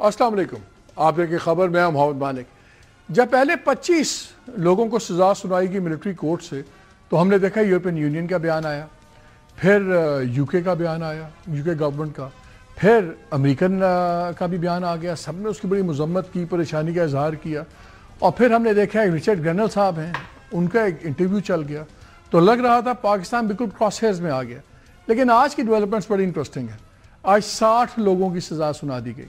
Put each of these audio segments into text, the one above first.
السلام علیکم. آپ دیکھیں خبر، میں محمد مالک. جب پہلے 25 لوگوں کو سزا سنائی گئی ملٹری کورٹ سے تو ہم نے دیکھا یورپین یونین کا بیان آیا، پھر یو کے کا بیان آیا، یو کے گورنمنٹ کا، پھر امریکن کا بھی بیان آ گیا. سب نے اس کی بڑی مذمت کی، پریشانی کا اظہار کیا. اور پھر ہم نے دیکھا رچرڈ گرنل صاحب ہیں، ان کا ایک انٹرویو چل گیا تو لگ رہا تھا پاکستان بالکل کراس ہیئرز میں آ گیا. لیکن آج کی ڈیولپمنٹس بڑی انٹرسٹنگ ہیں. آج 60 لوگوں کی سزا سنا دی گئی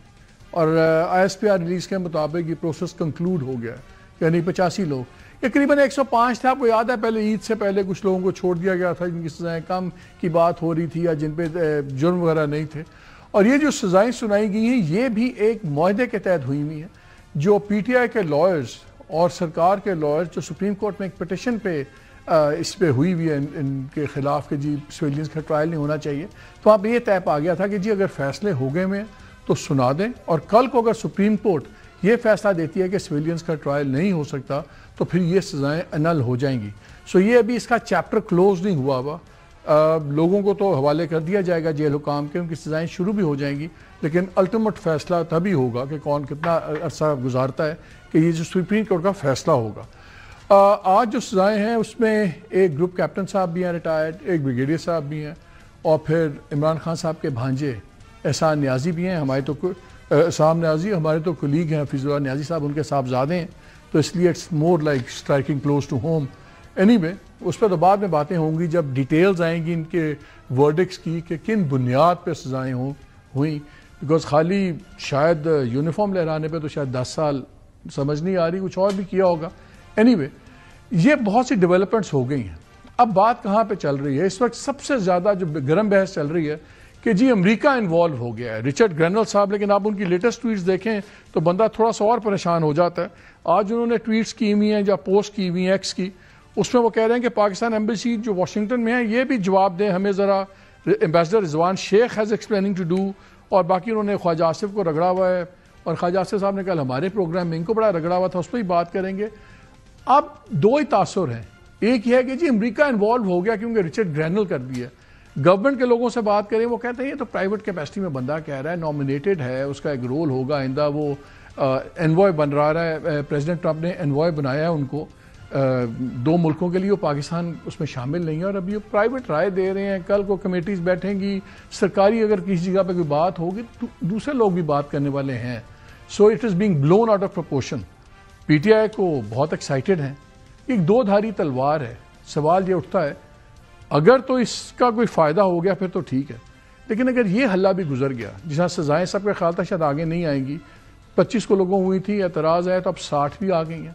اور I S P R release کے مطابق یہ پروسیس کنکلوڈ ہو گیا ہے، یعنی 85 لوگ. یہ قریباً 105 تھا. آپ کو یاد ہے پہلے عید سے پہلے کچھ لوگوں کو چھوڑ دیا گیا تھا جن کی سزائیں کم کی بات ہو رہی تھی یا جن پہ جرم وغیرہ نہیں تھے. اور یہ جو سزائیں سنائی گئی ہیں یہ بھی ایک معاہدے کے تحت ہوئی ہوئی ہیں جو پی ٹی آئی کے لائرز اور سرکار کے لائرز جو سپریم کورٹ میں ایک پٹیشن پہ اس پہ ہوئی ہوئی ہے ان کے خلاف کہ جی سویلینز کا ٹرائل نہیں ہونا چاہیے. تو وہاں پہ یہ طے پا گیا تھا کہ جی اگر فیصلے ہو گئے میں تو سنا دیں، اور کل کو اگر سپریم کورٹ یہ فیصلہ دیتی ہے کہ سویلینز کا ٹرائل نہیں ہو سکتا تو پھر یہ سزائیں انل ہو جائیں گی. سو یہ ابھی اس کا چیپٹر کلوز نہیں ہوا ہوا. لوگوں کو تو حوالے کر دیا جائے گا جیل حکام کے، ان کی سزائیں شروع بھی ہو جائیں گی، لیکن الٹیمیٹ فیصلہ تبھی ہوگا کہ کون کتنا عرصہ گزارتا ہے کہ یہ جو سپریم کورٹ کا فیصلہ ہوگا. آج جو سزائیں ہیں اس میں ایک گروپ کیپٹن صاحب بھی ہیں ریٹائرڈ، ایک بریگیڈیئر صاحب بھی ہیں، اور پھر عمران خان صاحب کے بھانجے احسان نیازی بھی ہیں. ہمارے تو احسان نیازی ہمارے تو کولیگ ہیں، حفیظ اللہ نیازی صاحب ان کے صاحبزادے ہیں، تو اس لیے it's more like striking close to home. Anyway اس پہ تو بعد میں باتیں ہوں گی جب ڈیٹیلز آئیں گی ان کے ورڈکس کی کہ کن بنیاد پہ سزائیں ہوئیں. بیکاز خالی شاید یونیفارم لہرانے پہ تو شاید 10 سال سمجھ نہیں آ رہی، کچھ اور بھی کیا ہوگا. اینی وے یہ بہت سی ڈیولپمنٹس ہو گئی ہیں. اب بات کہاں پہ چل رہی ہے اس وقت؟ سب سے زیادہ جو گرم بحث چل رہی ہے کہ جی امریکہ انوالو ہو گیا ہے، رچرڈ گرنل صاحب. لیکن آپ ان کی لیٹسٹ ٹویٹس دیکھیں تو بندہ تھوڑا سا اور پریشان ہو جاتا ہے. آج انہوں نے ٹویٹس کی ہوئی ہیں یا پوسٹ کی ہوئی ہیں ایکس کی، اس میں وہ کہہ رہے ہیں کہ پاکستان ایمبیسی جو واشنگٹن میں ہے یہ بھی جواب دیں ہمیں ذرا، ambassador Rizwan Sheikh has explaining to do. اور باقی انہوں نے خواجہ آصف کو رگڑا ہوا ہے، اور خواجہ آصف صاحب نے کل ہمارے پروگرام میں ان کو بڑا رگڑا ہوا تھا، اس پہ ہی بات کریں گے. اب دو ہی تاثر ہیں. ایک یہ ہے کہ جی امریکہ انوالو ہو گیا کیونکہ رچرڈ گرینل کر دیا. گورنمنٹ کے لوگوں سے بات کریں وہ کہتے ہیں یہ تو پرائیویٹ کیپیسٹی میں بندہ کہہ رہا ہے، نامینیٹڈ ہے، اس کا ایک رول ہوگا آئندہ، وہ انوائے بن رہا ہے. پریزیڈنٹ ٹرمپ نے انوائے بنایا ہے ان کو 2 ملکوں کے لیے، وہ پاکستان اس میں شامل نہیں ہے، اور ابھی وہ پرائیویٹ رائے دے رہے ہیں. کل کو کمیٹیز بیٹھیں گی، سرکاری اگر کسی جگہ پہ کوئی بات ہوگی تو دوسرے لوگ بھی بات کرنے والے ہیں. So it is being blown out of proportion. P T I کو بہت ایکسائٹڈ ہیں. ایک 2 دھاری تلوار ہے. سوال یہ اٹھتا ہے اگر تو اس کا کوئی فائدہ ہو گیا پھر تو ٹھیک ہے، لیکن اگر یہ حلہ بھی گزر گیا جہاں سزائیں سب کا خیال تھا شاید آگے نہیں آئیں گی، 25 کو لوگوں ہوئی تھی، اعتراض ہے تو اب 60 بھی آ گئی ہیں.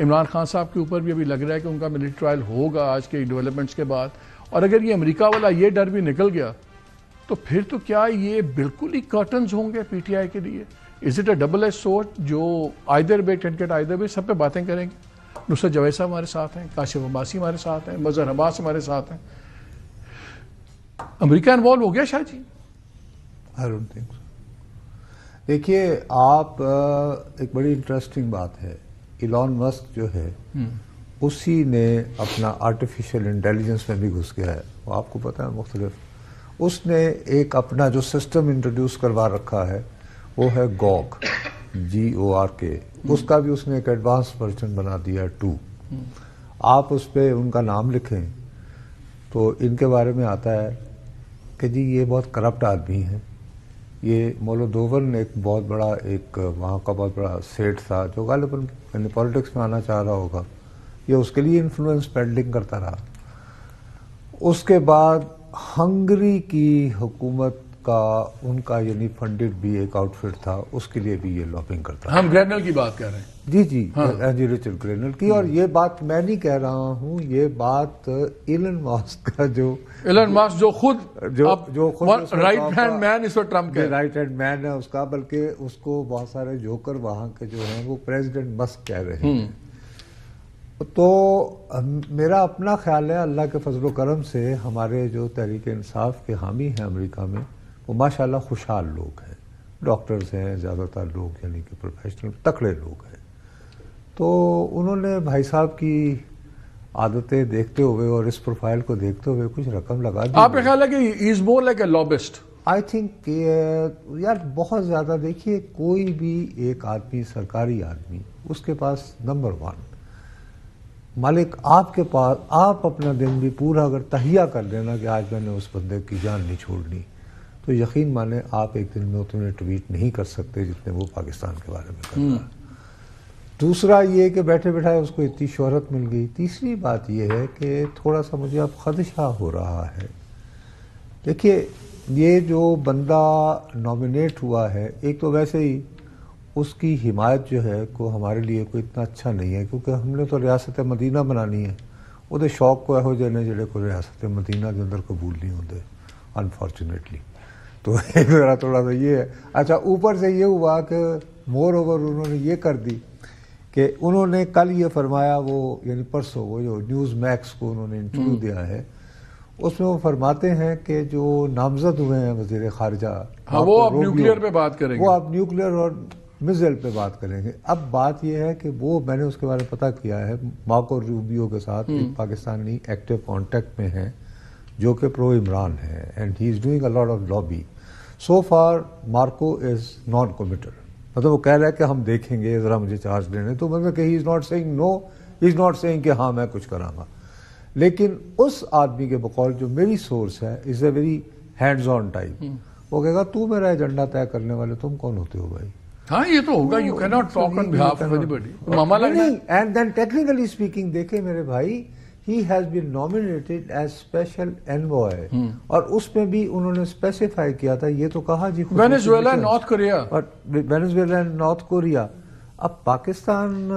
عمران خان صاحب کے اوپر بھی ابھی لگ رہا ہے کہ ان کا ملٹری ٹرائل ہوگا آج کے ڈیولپمنٹس کے بعد. اور اگر یہ امریکہ والا یہ ڈر بھی نکل گیا تو پھر تو کیا یہ بالکل ہی کرٹنز ہوں گے پی ٹی آئی کے لیے؟ Is it a double edge sword جو either way can get either way? سب پہ باتیں کریں گے. نصرت جاوید صاحب ہمارے ساتھ ہیں، کاشف عباسی ہمارے ساتھ ہیں، مظہر عباس ہمارے ساتھ ہیں. امریکہ انوالو ہو گیا شاہ جی؟ I don't think so. دیکھیے آپ ایک بڑی انٹرسٹنگ بات ہے، ایلان مسک جو ہے اسی نے اپنا آرٹیفیشل انٹیلیجنس میں بھی گھس گیا ہے. وہ آپ کو پتہ ہے مختلف، اس نے ایک اپنا جو سسٹم انٹروڈیوس کروا رکھا ہے وہ ہے GORK، GORK. اس کا بھی اس نے ایک ایڈوانس ورژن بنا دیا 2. آپ اس پہ ان کا نام لکھیں تو ان کے بارے میں آتا ہے کہ جی یہ بہت کرپٹ آدمی ہیں. یہ مولودوون ایک بہت بڑا ایک وہاں کا بہت بڑا سیٹ تھا جو غالباً یعنی پولیٹکس میں آنا چاہ رہا ہوگا، یہ اس کے لیے انفلوئنس پینڈنگ کرتا رہا. اس کے بعد ہنگری کی حکومت کا ان کا یعنی فنڈڈ بھی ایک آؤٹ فٹ تھا، اس کے لیے بھی یہ لابنگ کرتا. ہم گرینل کی بات کر رہے ہیں. جی رچرڈ گرینل کی. اور یہ بات میں نہیں کہہ رہا ہوں، یہ بات ایلن ماسک کا ایلن ماسک جو خود رائٹ ہینڈ مین اس وقت ٹرمپ کے رائٹ ہینڈ مین ہے اس کا، بلکہ اس کو بہت سارے جوکر وہاں کے جو ہیں وہ پریزیڈنٹ مسک کہہ رہے ہیں. تو میرا اپنا خیال ہے اللہ کے فضل و کرم سے ہمارے جو تحریک انصاف کے حامی ہیں امریکہ میں وہ ماشاءاللہ خوشحال لوگ ہیں، ڈاکٹرز ہیں زیادہ تر لوگ، یعنی کہ پروفیشنل تکڑے لوگ ہیں. تو انہوں نے بھائی صاحب کی عادتیں دیکھتے ہوئے اور اس پروفائل کو دیکھتے ہوئے کچھ رقم لگا دی. آپ کا خیال ہے کہ he is more like a لابسٹ؟ I think یار بہت زیادہ دیکھیے کوئی بھی ایک آدمی سرکاری آدمی اس کے پاس نمبر 1 مالک آپ کے پاس آپ اپنا دن بھی پورا اگر تہیا کر لینا کہ آج میں نے اس بندے کی جان نہیں چھوڑنی تو یقین مانیں آپ ایک دن میں اتنے ٹویٹ نہیں کر سکتے جتنے وہ پاکستان کے بارے میں کر رہا ہے. دوسرا یہ کہ بیٹھے بیٹھائے اس کو اتنی شہرت مل گئی. تیسری بات یہ ہے کہ تھوڑا سا مجھے اب خدشہ ہو رہا ہے. دیکھیے یہ جو بندہ نامنیٹ ہوا ہے ایک تو ویسے ہی اس کی حمایت جو ہے کو ہمارے لیے کوئی اتنا اچھا نہیں ہے کیونکہ ہم نے تو ریاست مدینہ بنانی ہے. وہ شوق کو یہو جہے نے جڑے کو ریاست مدینہ کے اندر قبول نہیں ہوتے انفارچونیٹلی. تو میرا تھوڑا سا یہ ہے. اچھا اوپر سے یہ ہوا کہ مور اوور انہوں نے یہ کر دی کہ انہوں نے کل یہ فرمایا وہ یعنی پرسوں وہ جو نیوز میکس کو انہوں نے انٹرویو دیا ہے اس میں وہ فرماتے ہیں کہ جو نامزد ہوئے ہیں وزیر خارجہ وہ اب نیوکلیئر پہ بات کریں گے, وہ اب نیوکلیئر اور میزائل پہ بات کریں گے. اب بات یہ ہے کہ وہ میں نے اس کے بارے میں پتہ کیا ہے مارکو روبیو کے ساتھ ایک پاکستانی ایکٹیو کانٹیکٹ میں ہیں جو کہ پرو عمران ہے and he is doing a lot of lobby. So for Marco is naan committed, مطلب وہ کہہ رہا ہے کہ ہم دیکھیں گے ذرا مجھے چارج لینے, تو مطلب کہ he is not seeing no, he is not seeing کہ ہاں میں کچھ کراں گا. لیکن اس آدمی کے بقول جو میری سورس ہے is a very hands on type, وہ کہے گا تو میرا ایجنڈا طے کرنے والے تم کون ہوتے ہو بھائی. ہاں یہ تو ہوگا, you can not talk on behalf of anybody. ماما لگنا ہے. اینڈ دین ٹیکنیکلی اسپیکنگ دیکھیں میرے بھائی he has been nominated as special envoy اور اس میں بھی انہوں نے اسپیسیفائی کیا تھا یہ تو کہا جی وینیزویلا نارتھ کوریا اور وینیزویلا نارتھ کوریا. اب پاکستان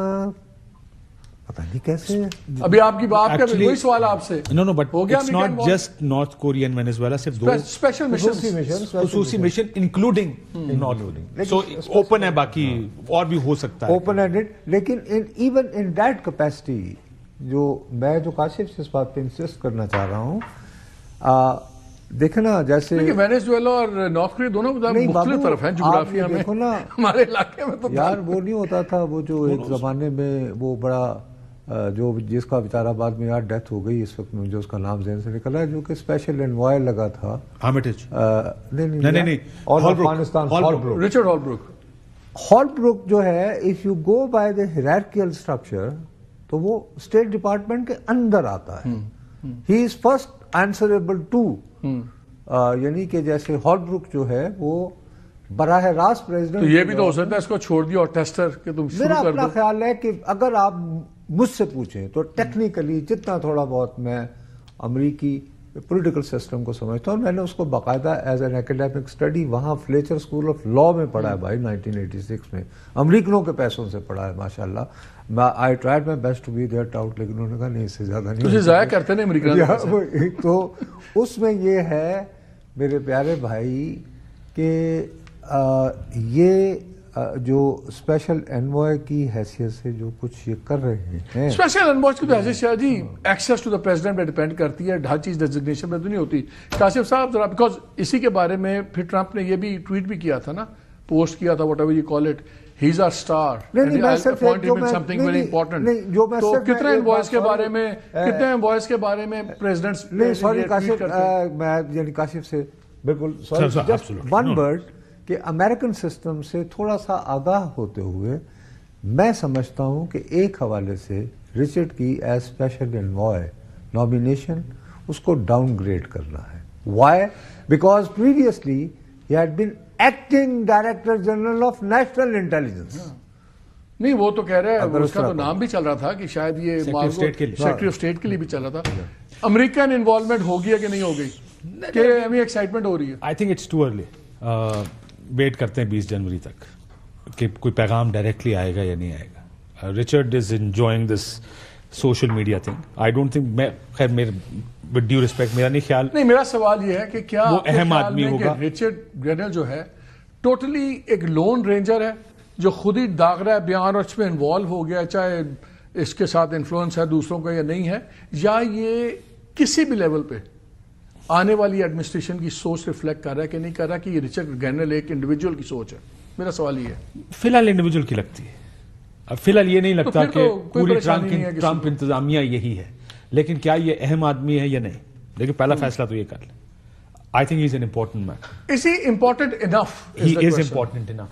پتہ نہیں کیسے. ابھی آپ کی بات کا وہی سوال آپ سے. No, but it's not just North Korea and Venezuela, صرف دو اسپیشل مشن خصوصی mission including north, so open ہے, باقی اور بھی ہو سکتا ہے اوپن اینڈڈ. لیکن ایون ان دیٹ کیپیسٹی جو کاشف سے اس بات پہ انسسٹ کرنا چاہ رہا ہوں, دیکھیں نا جیسے وینیزویلا اور نارتھ کوریا دونوں مختلف طرف ہیں جغرافیہ میں, دیکھو نا ہمارے علاقے میں تو یار وہ نہیں ہوتا تھا وہ جو ایک زمانے میں وہ بڑا جو جس کا بیچارہ بعد میں یار ڈیتھ ہو گئی اس وقت جو اس کا نام ذہن سے نکلا ہے جو کہ اسپیشل انوائے لگا تھا ہارمیٹیج, نہیں افغانستان رچرڈ ہالبروک. ہالبروک جو ہے if you go by the hierarchical structure تو وہ اسٹیٹ ڈپارٹمنٹ کے اندر آتا ہے. ہی از فرسٹ آنسریبل ٹو, یعنی کہ جیسے ہالبروک جو ہے وہ براہ راست پریزیڈنٹ. یہ بھی تو ہو سکتا ہے اس کو چھوڑ دیا اور ٹیسٹر کہ تم شروع کر دو. میرا اپنا خیال ہے کہ اگر آپ مجھ سے پوچھیں تو ٹیکنیکلی جتنا تھوڑا بہت میں امریکی پولیٹیکل سسٹم کو سمجھتا ہوں, میں نے اس کو باقاعدہ ایز این ایکیڈیمک اسٹڈی وہاں فلیچر اسکول آف لا میں پڑھا ہے بھائی 1986 میں, امریکنوں کے پیسوں سے پڑھا ہے ماشاءاللہ. I tried my best to be there out, لیکن انہوں نے کہا نہیں اس سے زیادہ نہیں, اسے ضائع کرتے نہیں امریکہ. تو اس میں یہ ہے میرے پیارے بھائی کہ یہ جو اسپیشل انوائے کی حیثیت سے جو کچھ یہ کر رہے ہیں, اسپیشل انوائے کی حیثیت سے جی ایکسیس ٹو دا پریزیڈنٹ پہ ڈیپینڈ کرتی ہے, ہر چیز ڈیزگنیشن پہ تو نہیں ہوتی. کاشف صاحب ذرا بیکاز اسی کے بارے میں پھر ٹرمپ نے یہ بھی ٹویٹ بھی کیا تھا نا, پوسٹ کیا تھا, whatever you call it, he is our star and I appoint him in something very important. تو کتنے انوائس کے بارے میں کتنے انوائس کے بارے میں پریزیڈنٹس نہیں سوری کاشف, میں یعنی کاشف سے بالکل سوری جسٹ ون ورڈ کہ امریکن سسٹم سے تھوڑا سا آگاہ ہوتے ہوئے میں سمجھتا ہوں کہ ایک حوالے سے رچرڈ کی ایز اسپیشل انوائے نامینیشن اس کو ڈاؤن گریڈ کرنا ہے. Why? Because previously he had been acting director general of national intelligence. نہیں وہ تو کہہ رہے ہیں اس کا تو نام بھی چل رہا تھا کہ شاید یہ سیکرٹری آف اسٹیٹ کے لیے بھی چل رہا تھا. امریکن انوالومنٹ ہوگی یا کہ نہیں ہو گئی کہ ہمیں ایکسائٹمنٹ ہو رہی ہے؟ I think it's too early. Wait کرتے ہیں 20 جنوری تک کہ کوئی پیغام ڈائریکٹلی آئے گا یا نہیں آئے گا. Richard is enjoying this social media thing. I don't think, میں خیر میرے ود ڈیو ریسپیکٹ میرا نہیں خیال, نہیں میرا سوال یہ ہے کہ کیا وہ اہم آدمی ہوگا. ریچرڈ گرینل جو ہے ٹوٹلی ایک لون رینجر ہے جو خود ہی داغ رہا ہے بیان اور اس میں انوالو ہو گیا, چاہے اس کے ساتھ انفلوئنس ہے دوسروں کا یا نہیں ہے, یا یہ کسی بھی لیول پہ آنے والی ایڈمنسٹریشن کی سوچ ریفلیکٹ کر رہا ہے کہ نہیں کر رہا کہ یہ ریچرڈ گرینل ایک انڈیویجول کی سوچ ہے؟ میرا سوال یہ ہے. فی الحال انڈیویجول کی لگتی ہے, اب فی الحال یہ نہیں لگتا کہ پوری ٹرمپ انتظامیہ یہی ہے, لیکن کیا یہ اہم آدمی ہے یا نہیں, لیکن پہلا فیصلہ تو یہ کر لیں. I think he's an important man. Is he important enough? He is important enough.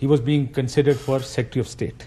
He was being considered for Secretary of State.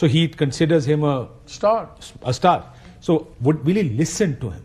so he considers him a star. So will he listen to him?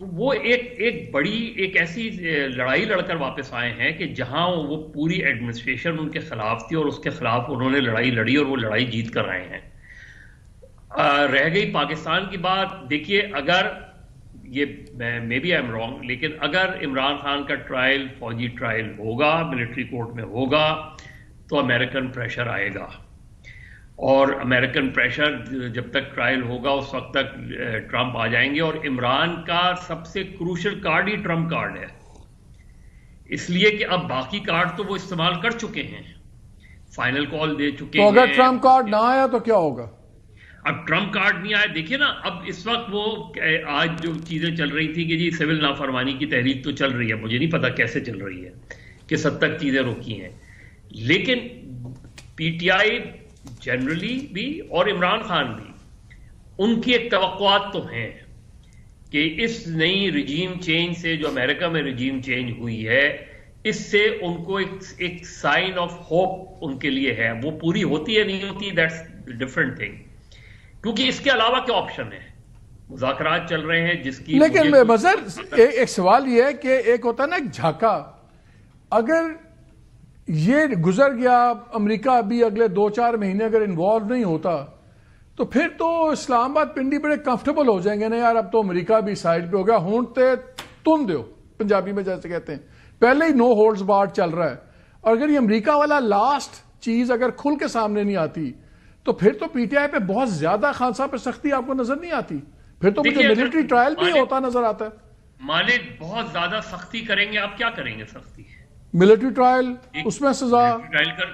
وہ ایک بڑی ایک ایسی لڑائی لڑ کر واپس آئے ہیں کہ جہاں وہ پوری ایڈمنسٹریشن ان کے خلاف تھی اور اس کے خلاف انہوں نے لڑائی لڑی اور وہ لڑائی جیت کر آئے ہیں. رہ گئی پاکستان کی بات. دیکھیے اگر یہ maybe I am wrong لیکن اگر عمران خان کا ٹرائل فوجی ٹرائل ہوگا ملٹری کورٹ میں ہوگا تو امریکن پریشر آئے گا, اور امریکن پریشر جب تک ٹرائل ہوگا اس وقت تک ٹرمپ آ جائیں گے, اور عمران کا سب سے کروشل کارڈ ہی ٹرمپ کارڈ ہے, اس لیے کہ اب باقی کارڈ تو وہ استعمال کر چکے ہیں, فائنل کال دے چکے ہیں. تو اگر ٹرمپ کارڈ نہ آیا تو کیا ہوگا؟ اب ٹرمپ کارڈ نہیں آیا, دیکھیے نا اب اس وقت وہ آج جو چیزیں چل رہی تھی کہ جی سول نافرمانی کی تحریک تو چل رہی ہے, مجھے نہیں پتا کیسے چل رہی ہے, کس حد تک چیزیں روکی ہیں, لیکن پی ٹی آئی جنرلی بھی اور عمران خان بھی ان کی ایک توقعات تو ہیں کہ اس نئی رجیم چینج سے جو امریکہ میں رجیم چینج ہوئی ہے اس سے ان کو ایک سائن آف ہوپ ان کے لیے ہے. وہ پوری ہوتی ہے نہیں ہوتی دیٹس ڈفرنٹ تھنگ, کیونکہ اس کے علاوہ کیا آپشن ہے, مذاکرات چل رہے ہیں جس کی. لیکن مظہر ایک سوال یہ ہے کہ ایک ہوتا ہے نا ایک جھاکا, اگر یہ گزر گیا امریکہ ابھی اگلے 2-4 مہینے اگر انوالو نہیں ہوتا تو پھر تو اسلام آباد پنڈی بڑے کمفرٹیبل ہو جائیں گے نا یار, اب تو امریکہ بھی سائڈ پہ ہو گیا, ہونٹتے تن دیو پنجابی میں جیسے کہتے ہیں, پہلے ہی نو ہولڈز بارڈ چل رہا ہے, اور اگر یہ امریکہ والا لاسٹ چیز اگر کھل کے سامنے نہیں آتی تو پھر تو پی ٹی آئی پہ بہت زیادہ خان صاحب پہ سختی آپ کو نظر نہیں آتی, پھر تو مجھے ملٹری ٹرائل بھی ہوتا نظر آتا ہے. مالک بہت زیادہ سختی کریں گے, آپ کیا کریں گے سختی؟ ملٹری ٹرائل اس میں سزا,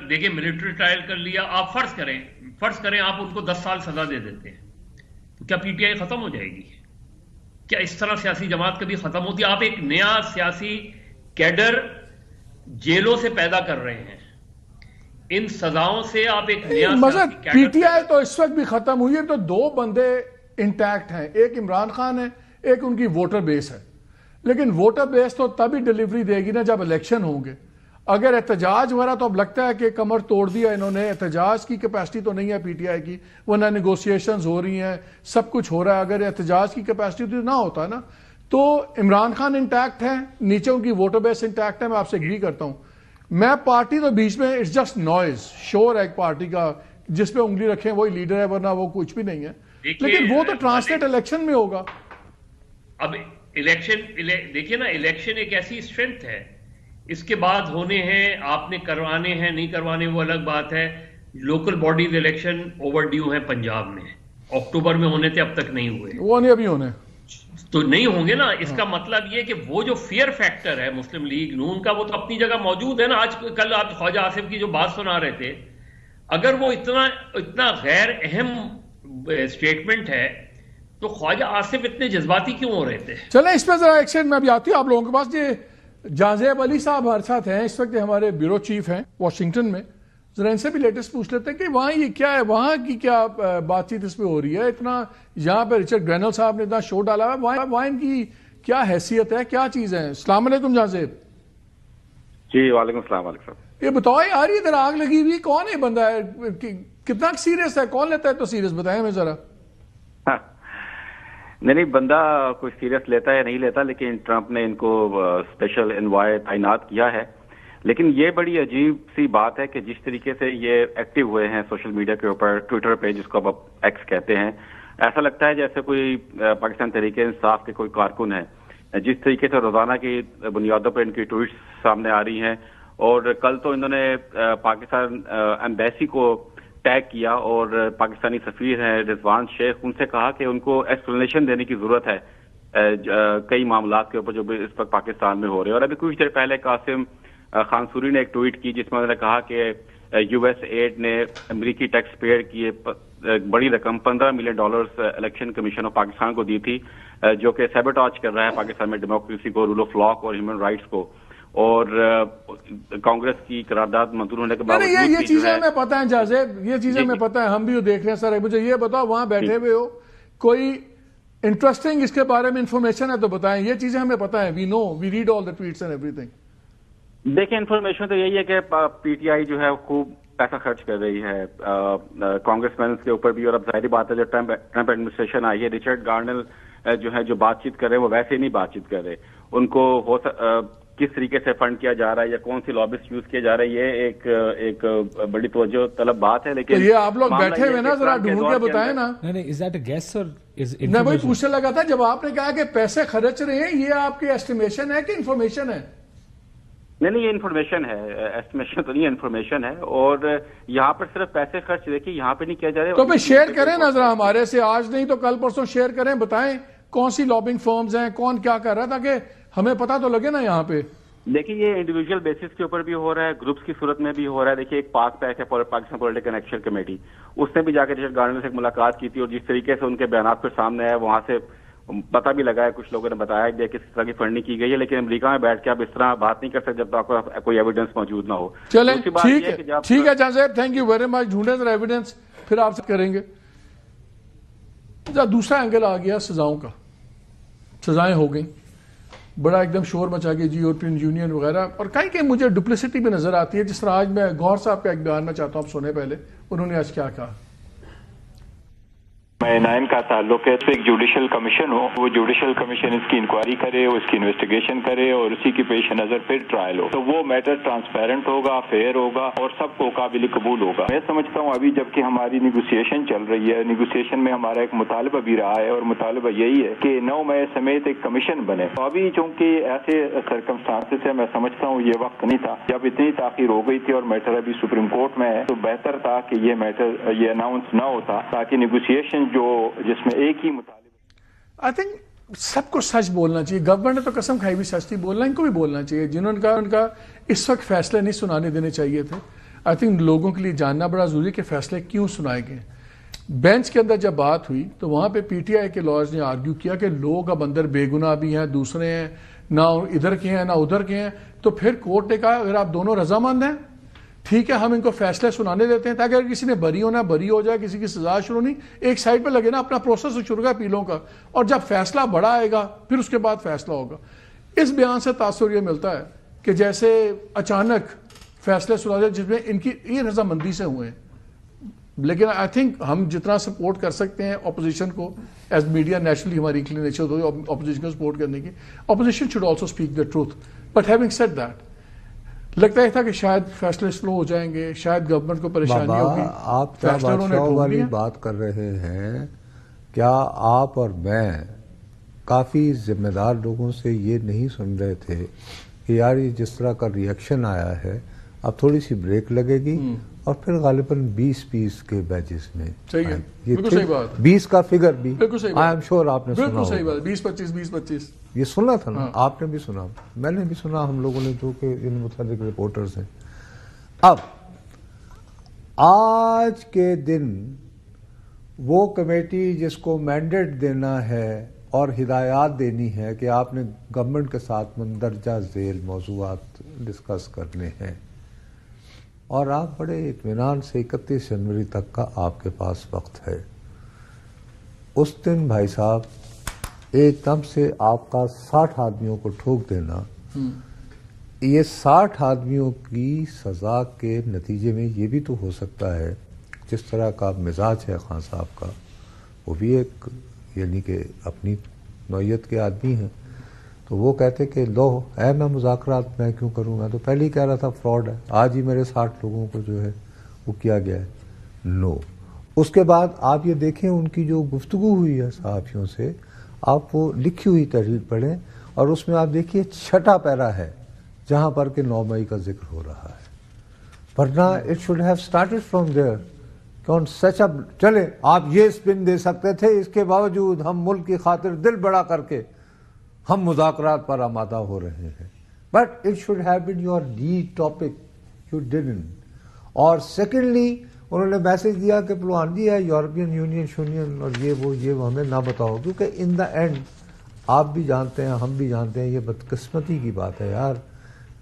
دیکھیں ملٹری ٹرائل کر لیا, آپ فرض کریں آپ ان کو 10 سال سزا دے دیتے ہیں تو کیا پی ٹی آئی ختم ہو جائے گی؟ کیا اس طرح سیاسی جماعت کبھی ختم ہوتی ہے؟ آپ ایک نیا سیاسی کیڈر جیلوں سے پیدا کر رہے ہیں, ان سزاؤں سے آپ ایک نیا پی ٹی آئی تو اس وقت بھی ختم ہوئی ہے, تو 2 بندے انٹیکٹ ہیں, ایک عمران خان ہے, ایک ان کی ووٹر بیس ہے, لیکن ووٹر بیس تو تب ہی ڈیلیوری دے گی نا جب الیکشن ہوں گے. اگر احتجاج وغیرہ تو اب لگتا ہے کہ کمر توڑ دیا انہوں نے, احتجاج کی کیپیسٹی تو نہیں ہے پی ٹی آئی کی, ورنہ نیگوسیشنز ہو رہی ہیں, سب کچھ ہو رہا ہے, اگر احتجاج کی کیپیسٹی تو نہ ہوتا نا. تو عمران خان انٹیکٹ ہے, نیچے ان کی ووٹر بیس انٹیکٹ ہے, میں آپ سے اگری کرتا ہوں. میں پارٹی تو بیچ میں اٹس جسٹ نوائز, شور ہے ایک پارٹی کا جس پہ انگلی رکھیں وہی لیڈر ہے, ورنہ وہ کچھ بھی نہیں ہے, لیکن وہ تو ٹرانسلیٹ الیکشن میں ہوگا. اب الیکشن دیکھیے نا, الیکشن ایک ایسی اسٹرینتھ ہے, اس کے بعد ہونے ہیں, آپ نے کروانے ہیں نہیں کروانے وہ الگ بات ہے. Local bodies election over due ہیں پنجاب میں, اکتوبر میں ہونے تھے اب تک نہیں ہوئے, وہ نہیں ابھی ہونے تو نہیں ہوں گے نا. اس کا مطلب یہ کہ وہ جو فیئر فیکٹر ہے مسلم لیگ نون کا وہ تو اپنی جگہ موجود ہے نا. آج کل آپ خواجہ آصف کی جو بات سنا رہے تھے, اگر وہ اتنا غیر اہم اسٹیٹمنٹ ہے تو خواجہ آصف اتنے جذباتی کیوں ہو رہے تھے؟ چلیں اس پہ ذرا ایکشن میں ابھی آتی ہوں آپ لوگوں کے پاس. یہ جانزیب علی صاحب ہمارے ساتھ ہیں اس وقت, ہمارے بیورو چیف ہیں واشنگٹن میں, ذرا ان سے بھی لیٹسٹ پوچھ لیتے ہیں کہ وہاں یہ کیا ہے, وہاں کی کیا بات چیت اس پہ ہو رہی ہے. اتنا یہاں پہ رچرڈ گرینل صاحب نے اتنا شو ڈالا ہے, وہاں ان کی کیا حیثیت ہے, کیا چیز ہے؟ السلام علیکم جانزیب. جی وعلیکم السلام. علیکم صاحب یہ بتاؤ یار, یہ ادھر آگ لگی ہوئی, کون ہے بندہ ہے, کتنا سیریس ہے, کون لیتا ہے تو سیریس, بتائیں ہمیں ذرا. نہیں بندہ کوئی سیریس لیتا ہے نہیں لیتا, لیکن ٹرمپ نے ان کو اسپیشل انوائے تعینات کیا ہے. لیکن یہ بڑی عجیب سی بات ہے کہ جس طریقے سے یہ ایکٹیو ہوئے ہیں سوشل میڈیا کے اوپر, ٹویٹر پہ جس کو اب ایکس کہتے ہیں, ایسا لگتا ہے جیسے کوئی پاکستان تحریک انصاف کے کوئی کارکن ہے. جس طریقے سے روزانہ کی بنیادوں پہ ان کی ٹویٹس سامنے آ رہی ہیں, اور کل تو انہوں نے پاکستان ایمبیسی کو ٹیگ کیا, اور پاکستانی سفیر ہیں رضوان شیخ, ان سے کہا کہ ان کو ایکسپلینیشن دینے کی ضرورت ہے کئی معاملات کے اوپر جو اس وقت پاکستان میں ہو رہے ہیں. اور ابھی کچھ دیر پہلے قاسم خان سوری نے ایک ٹویٹ کی جس میں انہوں نے کہا کہ یو ایس ایڈ نے امریکی ٹیکس پیئر کی بڑی رقم $15 million election commission of Pakistan کو دی تھی, جو کہ سیبوٹاج کر رہا ہے پاکستان میں ڈیموکریسی کو, رول آف لا کو اور ہیومن رائٹس کو. اور کانگریس کی قرارداد منظور ہونے کے باوجود یہ چیزیں ہمیں پتہ ہیں جازیب, یہ چیزیں ہمیں پتہ ہیں, ہم بھی دیکھ رہے ہیں. سر مجھے یہ بتاؤ, وہاں بیٹھے ہوئے ہو, کوئی انٹرسٹنگ اس کے بارے میں انفارمیشن ہے تو بتائیں. یہ چیزیں ہمیں پتہ ہیں, we know, we read all the tweets and everything. دیکھیں انفارمیشن تو یہی ہے کہ پی ٹی آئی جو ہے خوب پیسہ خرچ کر رہی ہے کانگریس مینس کے اوپر بھی, اور اب ظاہری بات ہے جب ٹرمپ ایڈمنسٹریشن آئی ہے, رچرڈ گارنل جو ہے جو بات چیت کر رہے ہیں وہ ویسے نہیں بات چیت کر رہے. ان کو کس طریقے سے فنڈ کیا جا رہا ہے یا کون سی لابسٹ یوز کیے جا رہے ہیں، یہ ایک بڑی توجہ طلب بات ہے. لیکن یہ آپ لوگ بیٹھے ہوئے نا ذرا ڈھونڈ کے بتائیں نا. میں وہی پوچھنے لگا تھا جب آپ نے کہا کہ پیسے خرچ رہے ہیں، یہ آپ کی ایسٹیمیشن ہے کہ انفارمیشن ہے؟ نہیں یہ انفارمیشن ہے، ایسٹیمیشن تو نہیں، انفارمیشن ہے. اور یہاں پر صرف پیسے خرچ دیکھیے یہاں پہ نہیں کیا جا رہا. تو پھر شیئر کریں نا ذرا ہمارے سے، آج نہیں تو کل پرسوں شیئر کریں، بتائیں کون سی لابنگ فرمز ہیں، کون کیا کر رہا ہے، تاکہ ہمیں پتہ تو لگے نا. یہاں پہ دیکھیے یہ انڈیویجول بیسس کے اوپر بھی ہو رہا ہے، گروپس کی صورت میں بھی ہو رہا ہے. دیکھیے ایک پیک ہے پاکستان پولیٹیکل ایکشن کمیٹی، اس نے بھی جا کے رچرڈ گارنر سے ایک ملاقات کی تھی، اور جس طریقے سے ان کے بیانات پھر سامنے آئے وہاں سے پتہ بھی لگا ہے، کچھ لوگوں نے بتایا کہ کس طرح کی فنڈنگ کی گئی ہے. لیکن امریکہ میں بیٹھ کے آپ اس طرح بات نہیں کر سکتے جب تک آپ کو کوئی ایویڈنس موجود نہ ہو. چلیں ٹھیک ہے جان صاحب، تھینک یو ویری مچ. ڈھونڈیں ذرا ایویڈنس، پھر آپ سے کریں گے. دوسرا اینگل آ گیا سزاؤں کا. سزائیں ہو گئیں، بڑا ایک دم شور مچا کے جی یورپین یونین وغیرہ، اور کہیں کہ مجھے ڈپلیسٹی بھی نظر آتی ہے. جس طرح آج میں گور صاحب کا ایک بیان میں چاہتا ہوں آپ سنیں پہلے، انہوں نے آج کیا کہا. نائن کا تعلق ہے ایک جوڈیشل کمیشن ہو، وہ جوڈیشل کمیشن اس کی انکوائری کرے، اس کی انویسٹیگیشن کرے، اور اسی کی پیش نظر پھر ٹرائل ہو، تو وہ میٹر ٹرانسپیرنٹ ہوگا، فیئر ہوگا، اور سب کو قابل قبول ہوگا. میں سمجھتا ہوں ابھی جبکہ ہماری نیگوسیشن چل رہی ہے، نیگوسیشن میں ہمارا ایک مطالبہ بھی رہا ہے، اور مطالبہ یہی ہے کہ 9 مئی سمیت ایک کمیشن بنے. تو ابھی چونکہ ایسے سرکمسٹانسز ہے، میں سمجھتا ہوں یہ وقت نہیں تھا. جب اتنی تاخیر ہو گئی تھی اور میٹر ابھی سپریم کورٹ میں ہے، تو بہتر تھا کہ یہ میٹر یہ اناؤنس نہ ہوتا، تاکہ نیگوسیشن جو جس میں ایک ہی مطالبہ. آئی تھنک سب کو سچ بولنا چاہیے. گورنمنٹ نے تو قسم کھائی بھی سچ تھی بولنا، ان کو بھی بولنا چاہیے. جنہوں نے ان کا اس وقت فیصلے نہیں سنانے دینے چاہیے تھے. آئی تھنک لوگوں کے لیے جاننا بڑا ضروری ہے کہ فیصلے کیوں سنائے گئے. بینچ کے اندر جب بات ہوئی تو وہاں پہ پی ٹی آئی کے لائرز نے آرگیو کیا کہ لوگ اب اندر بے گناہ بھی ہیں، دوسرے ہیں، نہ ادھر کے ہیں نہ ادھر کے ہیں. تو پھر کورٹ نے کہا اگر آپ دونوں رضامند ہیں ٹھیک ہے، ہم ان کو فیصلے سنانے دیتے ہیں، تاکہ اگر کسی نے بری ہونا بری ہو جائے، کسی کی سزا شروع نہیں، ایک سائڈ پہ لگے نا اپنا پروسیس شروع کا اپیلوں کا، اور جب فیصلہ بڑا آئے گا پھر اس کے بعد فیصلہ ہوگا. اس بیان سے تاثر یہ ملتا ہے کہ جیسے اچانک فیصلے سنا دے جس میں ان کی یہ رضامندی سے ہوئے ہیں. لیکن آئی تھنک ہم جتنا سپورٹ کر سکتے ہیں اپوزیشن کو ایز میڈیا، نیچرلی ہماری انکلینیشن ہوتی ہے اپوزیشن کو سپورٹ کرنے کی. Opposition should also speak the truth. But having said that لگتا ہے تھا کہ شاید فیصلے سلو ہو جائیں گے، شاید گورنمنٹ کو پریشانی ہوگی. آپ کیا بادشاہ والی بات کر رہے ہیں؟ کیا آپ اور میں کافی ذمہ دار لوگوں سے یہ نہیں سن رہے تھے کہ یار یہ جس طرح کا ری ایکشن آیا ہے اب تھوڑی سی بریک لگے گی، اور پھر غالباً 20 کے بیچز میں. صحیح ہے، بالکل صحیح بات. 20 کا فگر بھی بالکل صحیح بات. آئی ایم شیور آپ نے سنا بالکل صحیح بات. 20-25 یہ سنا تھا نا، آپ نے بھی سنا، میں نے بھی سنا، ہم لوگوں نے جو کہ ان متعلق رپورٹرز ہیں. اب آج کے دن وہ کمیٹی جس کو مینڈیٹ دینا ہے اور ہدایات دینی ہے کہ آپ نے گورنمنٹ کے ساتھ مندرجہ ذیل موضوعات ڈسکس کرنے ہیں، اور آپ بڑے اطمینان سے 31 جنوری تک کا آپ کے پاس وقت ہے. اس دن بھائی صاحب ایک دم سے آپ کا 60 آدمیوں کو ٹھوک دینا، یہ 60 آدمیوں کی سزا کے نتیجے میں یہ بھی تو ہو سکتا ہے جس طرح کا مزاج ہے خان صاحب کا، وہ بھی ایک یعنی کہ اپنی نوعیت کے آدمی ہیں، تو وہ کہتے کہ لو ہے میں مذاکرات میں کیوں کروں، میں تو پہلے ہی کہہ رہا تھا فراڈ ہے، آج ہی میرے 60 لوگوں کو جو ہے وہ کیا گیا ہے. نو. اس کے بعد آپ یہ دیکھیں ان کی جو گفتگو ہوئی ہے صحافیوں سے، آپ وہ لکھی ہوئی تحریر پڑھیں، اور اس میں آپ دیکھیے 6 پیرا ہے جہاں پر کہ 9 مئی کا ذکر ہو رہا ہے. ورنہ it should have started from there. کون سچ اب چلے آپ یہ اسپن دے سکتے تھے، اس کے باوجود ہم ملک کی خاطر دل بڑا کر کے ہم مذاکرات پر آمادہ ہو رہے ہیں. But it should have been your lead topic, you didn't. اور سیکنڈلی انہوں نے میسج دیا کہ پلوان جی ہے یورپین یونین اور یہ ہمیں نہ بتاؤ، کیونکہ ان دا اینڈ آپ بھی جانتے ہیں ہم بھی جانتے ہیں یہ بدقسمتی کی بات ہے یار،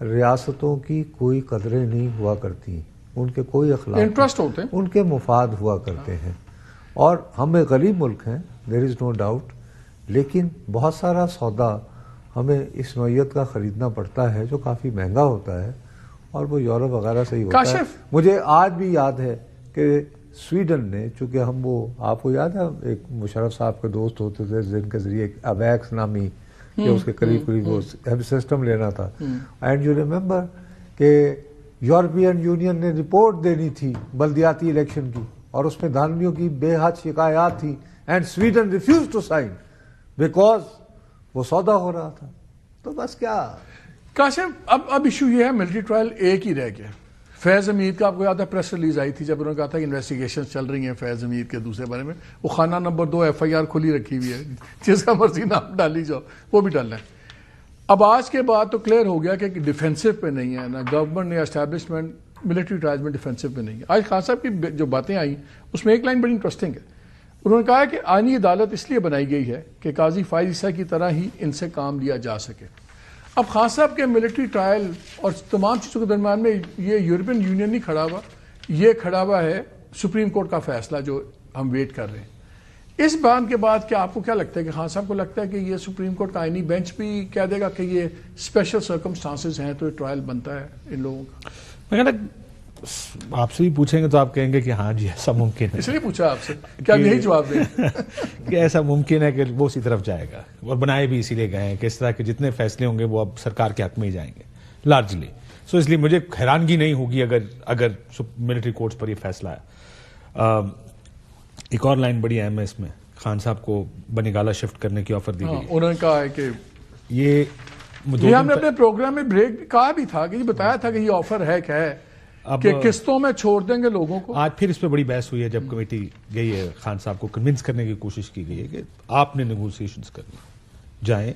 ریاستوں کی کوئی قدریں نہیں ہوا کرتی، ان کے کوئی اخلاق انٹرسٹ ہوتے ہیں، ان کے مفاد ہوا کرتے ہیں. اور ہم ایک غریب ملک ہیں، دیر از نو ڈاؤٹ، لیکن بہت سارا سودا ہمیں اس نوعیت کا خریدنا پڑتا ہے جو کافی مہنگا ہوتا ہے، اور وہ یورپ وغیرہ سے ہی ہوتا ہے. مجھے آج بھی یاد ہے کہ سویڈن نے، چونکہ ہم وہ آپ کو یاد ہے ایک مشرف صاحب کے دوست ہوتے تھے جن کے ذریعے اویکس نامی کہ اس کے قریب وہ سسٹم لینا تھا، اینڈ یو ریمبر کہ یورپین یونین نے رپورٹ دینی تھی بلدیاتی الیکشن کی، اور اس میں دھاندلیوں کی بے حد شکایات تھی، and Sweden refuses to sign because وہ سودا ہو رہا تھا. تو بس کیا کاشف اب ایشو یہ ہے ملٹری ٹرائل ایک ہی رہ گیا. فیض حمید کا آپ کو یاد ہے پریس ریلیز آئی تھی جب انہوں نے کہا تھا کہ انویسٹیگیشن چل رہی ہیں فیض حمید کے دوسرے بارے میں، وہ خانہ نمبر 2 FIR کھلی رکھی ہوئی ہے، جس کا مرضی نام ڈالی جاؤ وہ بھی ڈالنا ہے. اب آج کے بعد تو کلیئر ہو گیا کہ ڈیفینسو پہ نہیں ہے، نہ گورنمنٹ نے اسٹیبلشمنٹ ملٹری ٹرائلز میں ڈیفینسو پہ نہیں ہے. آج خان صاحب کی جو باتیں آئیں اس میں ایک لائن بڑی انٹرسٹنگ ہے. انہوں نے کہا کہ آئینی عدالت اس لیے بنائی گئی ہے کہ قاضی فائز عیسیٰ کی طرح ہی ان سے کام لیا جا سکے. اب خان صاحب کے ملٹری ٹرائل اور تمام چیزوں کے درمیان میں یہ یورپین یونین نہیں کھڑا ہوا، یہ کھڑا ہوا ہے سپریم کورٹ کا فیصلہ جو ہم ویٹ کر رہے ہیں. اس بیان کے بعد کیا آپ کو کیا لگتا ہے کہ خان صاحب کو لگتا ہے کہ یہ سپریم کورٹ کا آئینی بینچ بھی کہہ دے گا کہ یہ اسپیشل سرکمسٹانسز ہیں تو یہ ٹرائل بنتا ہے ان لوگوں کا؟ میں کہنا آپ سے بھی پوچھیں گے تو آپ کہیں گے کہ ہاں جی ایسا ممکن ہے. اس لیے پوچھا آپ سے کیا یہی جواب دیں کہ ایسا ممکن ہے کہ وہ اسی طرف جائے گا، اور بنائے بھی اسی لیے گئے ہیں کہ اس طرح کے جتنے فیصلے ہوں گے وہ اب سرکار کے حق میں ہی جائیں گے لارجلی. سو اس لیے مجھے حیرانگی نہیں ہوگی اگر ملٹری کورٹس پر یہ فیصلہ ہے. ایک اور لائن بڑی اہم ہے اس میں، خان صاحب کو بنیگالا شفٹ کرنے کی آفر دی گئی. انہوں نے کہا ہے کہ یہ ہم نے اپنے پروگرام میں بریک کہا بھی تھا کہ یہ بتایا تھا کہ یہ آفر ہے کیا ہے کہ قسطوں میں چھوڑ دیں گے لوگوں کو. آج پھر اس پہ بڑی بحث ہوئی ہے جب کمیٹی گئی ہے، خان صاحب کو کنونس کرنے کی کوشش کی گئی ہے کہ آپ نے نیگوسیشنز کرنی، جائیں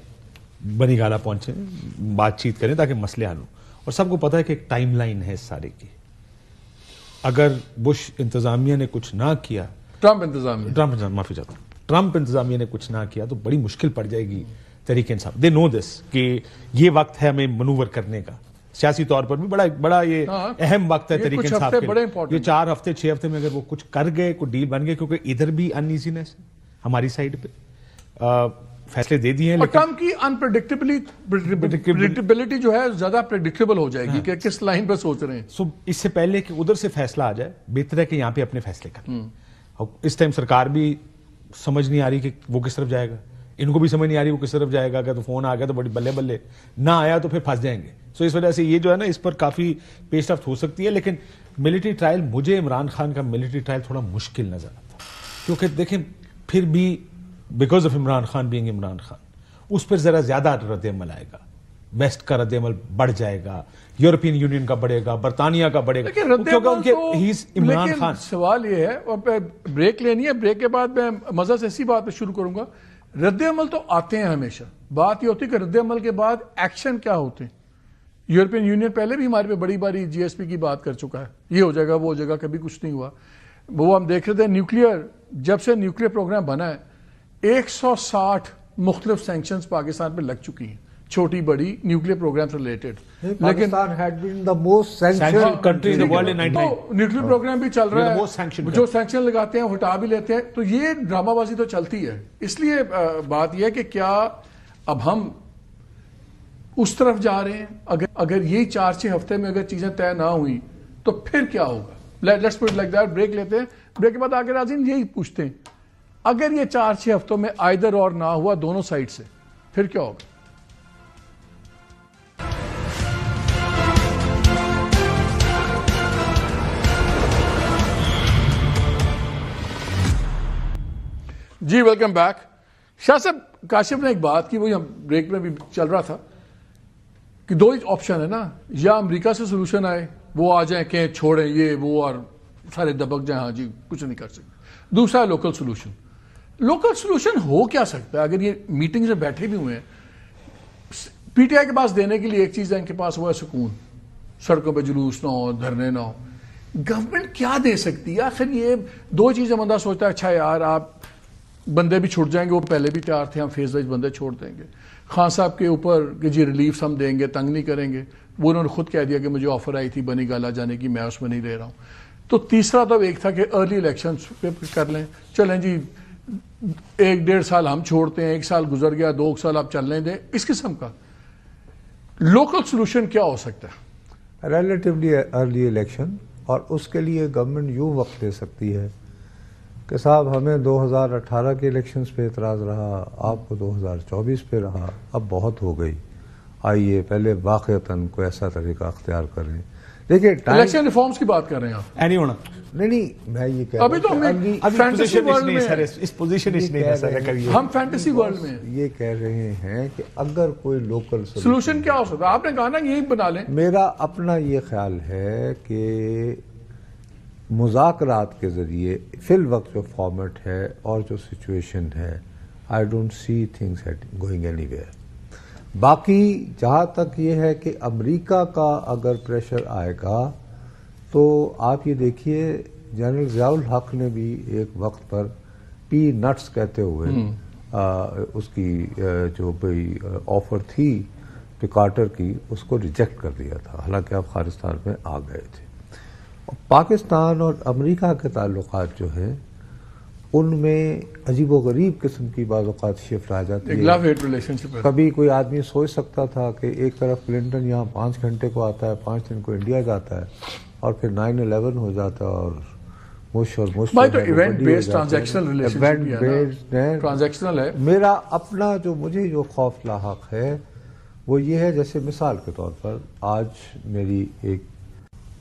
بنی گالا پہنچیں، بات چیت کریں تاکہ مسئلے حل ہوں. اور سب کو پتا ہے کہ ایک ٹائم لائن ہے اس سارے کی. اگر بش انتظامیہ نے کچھ نہ کیا، ٹرمپ انتظامیہ نے کچھ نہ کیا تو بڑی مشکل پڑ جائے گی تحریک انصاف. دے نو دس کہ یہ وقت ہے ہمیں منور کرنے کا، سیاسی طور پر بھی بڑا یہ اہم وقت ہے تحریک انصاف کے لیے. یہ 4 ہفتے 6 ہفتے میں اگر وہ کچھ کر گئے، کوئی ڈیل بن گئے، کیونکہ ادھر بھی ان ایزینس ہے ہماری سائڈ پہ، فیصلے دے دیے ہیں. اور ٹرمپ کی انپریڈکٹیبلٹی جو ہے زیادہ پریڈکٹیبل ہو جائے گی کہ کس لائن پہ سوچ رہے ہیں. سو اس سے پہلے کہ ادھر سے فیصلہ آ جائے، بہتر ہے کہ یہاں پہ اپنے فیصلے کریں. اور اس ٹائم سرکار بھی سمجھ نہیں آ رہی کہ وہ کس طرف جائے گا، ان کو بھی سمجھ نہیں آ رہی وہ کس طرف جائے گا. اگر تو فون آ گیا تو بڑی بلے بلے، نہ آیا تو پھر پھنس جائیں گے. سو اس وجہ سے یہ جو ہے نا اس پر کافی پیش رفت ہو سکتی ہے. لیکن ملٹری ٹرائل، مجھے عمران خان کا ملٹری ٹرائل تھوڑا مشکل نظر آتا، کیونکہ دیکھیں پھر بھی because of Imran Khan being Imran Khan اس پر ذرا زیادہ رد عمل آئے گا. ویسٹ کا رد عمل بڑھ جائے گا، یورپین یونین کا بڑھے گا، برطانیہ کا بڑھے گا، کیونکہ عمران خان. سوال یہ ہے، اور بریک لینی ہے، بریک کے بعد میں مزہ سے اسی بات پہ شروع کروں گا. رد عمل تو آتے ہیں ہمیشہ، بات یہ ہوتی ہے کہ رد عمل کے بعد ایکشن کیا ہوتے ہیں. یورپین یونین پہلے بھی ہمارے پہ بڑی باری GSP کی بات کر چکا ہے، یہ ہو جائے گا وہ ہو جائے گا، کبھی کچھ نہیں ہوا. وہ ہم دیکھ رہے تھے نیوکلیئر، جب سے نیوکلیئر پروگرام بنا ہے 160 مختلف سینکشنز پاکستان پہ لگ چکی ہیں، چھوٹی بڑی نیوکلیئر پروگرام سے ریلیٹڈ. لیکن نیوکلیئر پروگرام بھی چل رہا ہے، جو سینکشن لگاتے ہیں ہٹا بھی لیتے ہیں. تو یہ ڈرامہ بازی تو چلتی ہے. اس لیے بات یہ ہے کہ کیا اب ہم اس طرف جا رہے ہیں؟ اگر یہی 4-6 ہفتے میں اگر چیزیں طے نہ ہوئی تو پھر کیا ہوگا؟ Let's put like that. Break لیتے ہیں، بریک کے بعد آگے ناظرین یہی پوچھتے ہیں اگر یہ 4-6 ہفتوں میں آئدر اور نہ ہوا دونوں سائڈ سے، پھر کیا ہوگا؟ جی ویلکم بیک. شاہ صاحب، کاشف نے ایک بات کی، وہی ہم بریک میں بھی چل رہا تھا کہ 2 ہی آپشن ہے نا، یا امریکہ سے سولوشن آئے، وہ آ جائیں کہ چھوڑیں یہ وہ اور سارے دبک جائیں، ہاں جی کچھ نہیں کر سکتے. دوسرا ہے لوکل سولوشن. لوکل سولوشن ہو کیا سکتا ہے اگر یہ میٹنگ سے بیٹھے بھی ہوئے ہیں؟ PTI کے پاس دینے کے لیے ایک چیز ہے، ان کے پاس وہ ہے سکون، سڑکوں پہ جلوس نہ ہو، دھرنے نہ ہو. گورنمنٹ کیا دے سکتی ہے آخر؟ یہ 2 چیزیں بندہ سوچتا ہے، اچھا یار آپ بندے بھی چھوٹ جائیں گے، وہ پہلے بھی تیار تھے، ہم فیس وائز بندے چھوڑ دیں گے. خان صاحب کے اوپر کہ جی ریلیف ہم دیں گے، تنگ نہیں کریں گے. وہ انہوں نے خود کہہ دیا کہ مجھے آفر آئی تھی بنی گالا جانے کی، میں اس میں نہیں لے رہا ہوں. تو تیسرا تو ایک تھا کہ ارلی الیکشنز پہ کر لیں، چلیں جی 1-1.5 سال ہم چھوڑتے ہیں، 1 سال گزر گیا، 2 سال آپ چلنے دیں. اس قسم کا لوکل سولوشن کیا ہو سکتا ہے؟ ریلیٹیولی ارلی الیکشن اور اس کے لیے گورنمنٹ یوں وقت دے سکتی ہے کہ صاحب ہمیں 2018 کے الیکشنز پہ اعتراض رہا، آپ کو 2024 پہ رہا، اب بہت ہو گئی، آئیے پہلے واقعتاً کوئی ایسا طریقہ اختیار کریں. دیکھیے الیکشن ریفارمز کی بات کر رہے ہیں آپ. نہیں ہونا. نہیں میں یہ کہہ ابھی تو فینٹیسی ورلڈ میں اس پوزیشن ہم فینٹیسی ورلڈ میں یہ کہہ رہے ہیں کہ اگر کوئی لوکل سولوشن کیا ہو سکتا ہے، آپ نے کہا نا یہی بنا لیں. میرا اپنا یہ خیال ہے کہ مذاکرات کے ذریعے فی الوقت جو فارمیٹ ہے اور جو سچویشن ہے، I don't see things going any where. باقی جہاں تک یہ ہے کہ امریکہ کا اگر پریشر آئے گا تو آپ یہ دیکھیے جنرل ضیاء الحق نے بھی ایک وقت پر پی نٹس کہتے ہوئے اس کی جو بھئی آفر تھی پکارٹر کی، اس کو ریجیکٹ کر دیا تھا، حالانکہ آپ خارستان میں آ گئے تھے. پاکستان اور امریکہ کے تعلقات جو ہیں ان میں عجیب و غریب قسم کی بعض اوقات شفٹ آ جاتی ہے. لو ہیٹ ریلیشن شپ. کبھی کوئی آدمی سوچ سکتا تھا کہ ایک طرف کلنٹن یہاں 5 گھنٹے کو آتا ہے، 5 دن کو انڈیا جاتا ہے، اور پھر 9/11 ہو جاتا ہے اور بھائی تو event based transactional relation transactional ہے. میرا اپنا مجھے جو خوف لاحق ہے وہ یہ ہے، جیسے مثال کے طور پر آج میری ایک